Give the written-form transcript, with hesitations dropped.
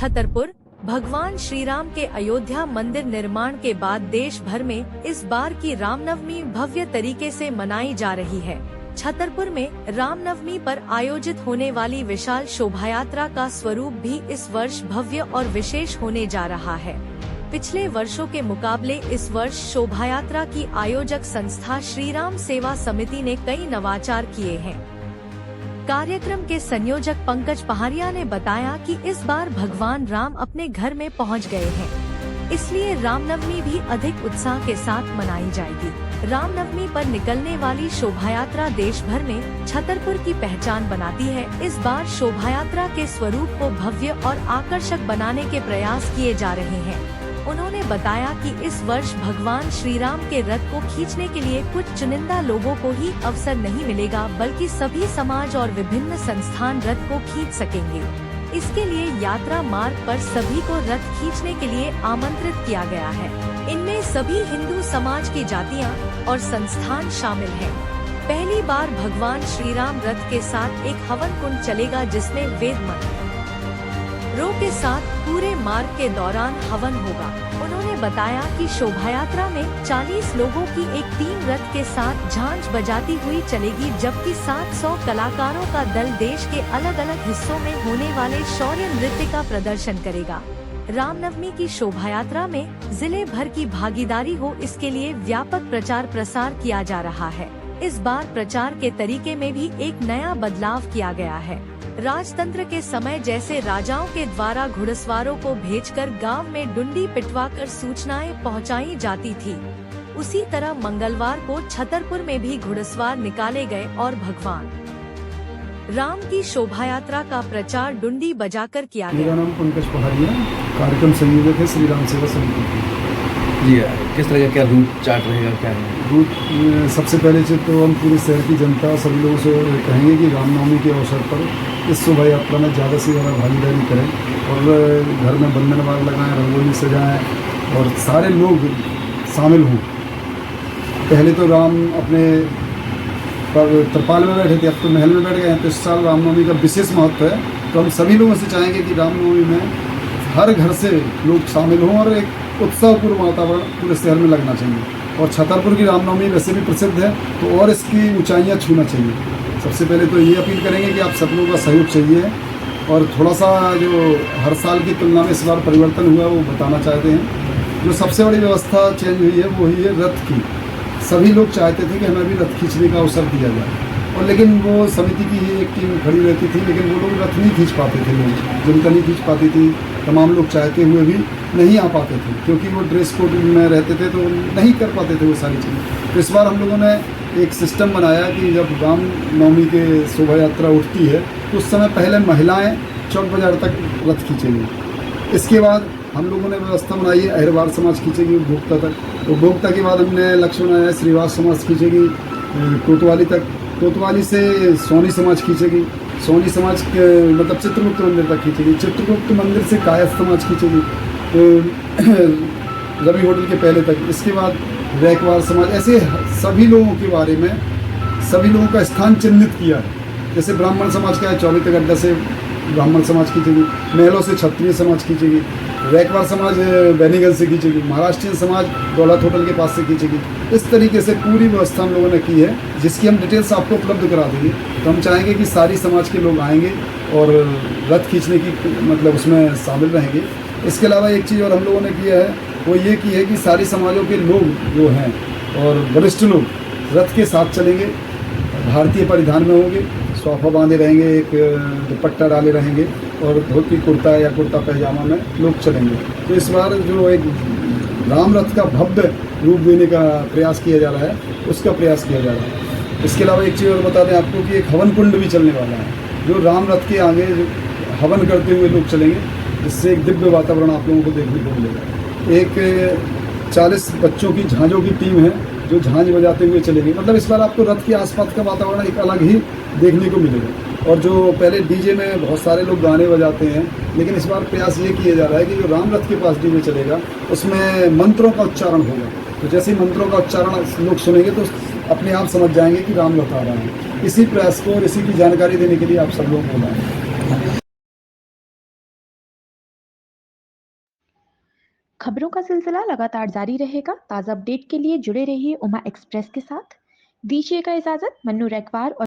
छतरपुर। भगवान श्री राम के अयोध्या मंदिर निर्माण के बाद देश भर में इस बार की रामनवमी भव्य तरीके से मनाई जा रही है। छतरपुर में रामनवमी पर आयोजित होने वाली विशाल शोभायात्रा का स्वरूप भी इस वर्ष भव्य और विशेष होने जा रहा है। पिछले वर्षों के मुकाबले इस वर्ष शोभायात्रा की आयोजक संस्था श्री राम सेवा समिति ने कई नवाचार किए हैं। कार्यक्रम के संयोजक पंकज पहाड़िया ने बताया कि इस बार भगवान राम अपने घर में पहुंच गए हैं, इसलिए रामनवमी भी अधिक उत्साह के साथ मनाई जाएगी। रामनवमी पर निकलने वाली शोभायात्रा देश भर में छतरपुर की पहचान बनाती है। इस बार शोभायात्रा के स्वरूप को भव्य और आकर्षक बनाने के प्रयास किए जा रहे हैं। उन्होंने बताया कि इस वर्ष भगवान श्री राम के रथ को खींचने के लिए कुछ चुनिंदा लोगों को ही अवसर नहीं मिलेगा, बल्कि सभी समाज और विभिन्न संस्थान रथ को खींच सकेंगे। इसके लिए यात्रा मार्ग पर सभी को रथ खींचने के लिए आमंत्रित किया गया है। इनमें सभी हिंदू समाज की जातियां और संस्थान शामिल हैं। पहली बार भगवान श्री राम रथ के साथ एक हवन कुंड चलेगा, जिसमें वेद मंत्रों के साथ पूरे मार्ग के दौरान हवन होगा। उन्होंने बताया कि शोभायात्रा में 40 लोगों की एक टीम रथ के साथ झांझ बजाती हुई चलेगी, जबकि 700 कलाकारों का दल देश के अलग अलग हिस्सों में होने वाले शौर्य नृत्य का प्रदर्शन करेगा। रामनवमी की शोभायात्रा में जिले भर की भागीदारी हो, इसके लिए व्यापक प्रचार प्रसार किया जा रहा है। इस बार प्रचार के तरीके में भी एक नया बदलाव किया गया है। राजतंत्र के समय जैसे राजाओं के द्वारा घुड़सवारों को भेजकर गांव में डुंडी पिटवाकर सूचनाएं पहुंचाई जाती थी, उसी तरह मंगलवार को छतरपुर में भी घुड़सवार निकाले गए और भगवान राम की शोभायात्रा का प्रचार डुंडी बजाकर किया गया। मेरा नाम पंकज पहाड़िया, कार्यक्रम संयोजक है श्री राम सेवा समिति। जी, किस तरह का क्या रूट चार्ट रहेगा, क्या रूट? सबसे पहले से तो हम पूरे शहर की जनता सभी लोगों से कहेंगे कि रामनवमी के अवसर पर इस शोभा यात्रा में ज़्यादा से ज़्यादा भागीदारी करें और घर में बंधन बाग लगाएं, रंगोली सजाएं और सारे लोग शामिल हों। पहले तो राम अपने तरपाल में बैठे थे, अब तो महल में बैठ गए हैं, तो इस साल रामनवमी का विशेष महत्व है। तो हम सभी लोगों से चाहेंगे कि रामनवमी में हर घर से लोग शामिल हों और एक उत्साहपूर्ण वातावरण पूरे शहर में लगना चाहिए। और छतरपुर की रामनवमी वैसे भी प्रसिद्ध है, तो और इसकी ऊंचाइयां छूना चाहिए। सबसे पहले तो ये अपील करेंगे कि आप सब लोगों का सहयोग चाहिए और थोड़ा सा जो हर साल की तुलना में इस बार परिवर्तन हुआ वो बताना चाहते हैं। जो सबसे बड़ी व्यवस्था चेंज हुई है वो ही है रथ की। सभी लोग चाहते थे कि हमें भी रथ खींचने का अवसर दिया जाए, और लेकिन वो समिति की ही एक टीम खड़ी रहती थी, लेकिन वो लोग रथ नहीं खींच पाते थे। लोग जनता नहीं खींच पाती थी, तमाम लोग चाहते हुए भी नहीं आ पाते थे, क्योंकि वो ड्रेस कोड में रहते थे तो नहीं कर पाते थे वो सारी चीज़ें। तो इस बार हम लोगों ने एक सिस्टम बनाया कि जब रामनवमी के शोभा यात्रा उठती है तो उस समय पहले महिलाएं चौक बाजार तक रथ खींचेंगी। इसके बाद हम लोगों ने व्यवस्था बनाई है, अहिरवार समाज खींचेगी उपभोक्ता तक, उपभोक्ता के बाद हमने लक्ष्य बनाया है श्रीवास समाज खींचेगी कोतवाली तक, कोतवाली से सोनी समाज खींचेगी, सोनी समाज के मतलब चित्रगुप्त मंदिर तक खींचेगी, चित्रगुप्त मंदिर से कायस्थ समाज खींचेगी रवि होटल के पहले तक। इसके बाद रैकवार समाज, ऐसे सभी लोगों के बारे में सभी लोगों का स्थान चिन्हित किया है। जैसे ब्राह्मण समाज का है, 24 अड्डा से ब्राह्मण समाज खींचेगी, महलों से क्षत्रिय समाज खींचेगी, रैकवार समाज बैनीगंज से खींचेगी, महाराष्ट्रीयन समाज दौलत होटल के पास से खींचेगी। इस तरीके से पूरी व्यवस्था हम लोगों ने की है, जिसकी हम डिटेल्स आपको उपलब्ध करा देंगे। तो हम चाहेंगे कि सारी समाज के लोग आएंगे और रथ खींचने की मतलब उसमें शामिल रहेंगे। इसके अलावा एक चीज़ और हम लोगों ने किया है, वो ये की है कि सारी समाजों के लोग जो हैं और वरिष्ठ लोग रथ के साथ चलेंगे, भारतीय परिधान में होंगे, सोफा बांधे रहेंगे, एक दुपट्टा डाले रहेंगे और धोती कुर्ता या कुर्ता पैजामा में लोग चलेंगे। तो इस बार जो एक राम रथ का भव्य रूप देने का प्रयास किया जा रहा है, उसका प्रयास किया जा रहा है। इसके अलावा एक चीज़ और बता दें आपको कि एक हवन कुंड भी चलने वाला है, जो राम रथ के आगे हवन करते हुए लोग चलेंगे, जिससे एक दिव्य वातावरण आप लोगों को देखने को मिलेगा। एक 40 बच्चों की झांझों की टीम है जो झांझ बजाते हुए चलेगी। मतलब इस बार आपको रथ के आसपास का वातावरण एक अलग ही देखने को मिलेगा। और जो पहले डीजे में बहुत सारे लोग गाने बजाते हैं, लेकिन इस बार प्रयास ये किया जा रहा है कि जो राम रथ के पास डीजे चलेगा उसमें मंत्रों का उच्चारण होगा। तो जैसे ही मंत्रों का उच्चारण लोग सुनेंगे तो अपने आप समझ जाएंगे कि राम रथ आ रहा है। इसी प्रयास को और इसी की जानकारी देने के लिए आप सब लोग बोला है। खबरों का सिलसिला लगातार जारी रहेगा। ताज़ा अपडेट के लिए जुड़े रहिए उमा एक्सप्रेस के साथ। दीजिएगा इजाजत। मन्नू रैकवार और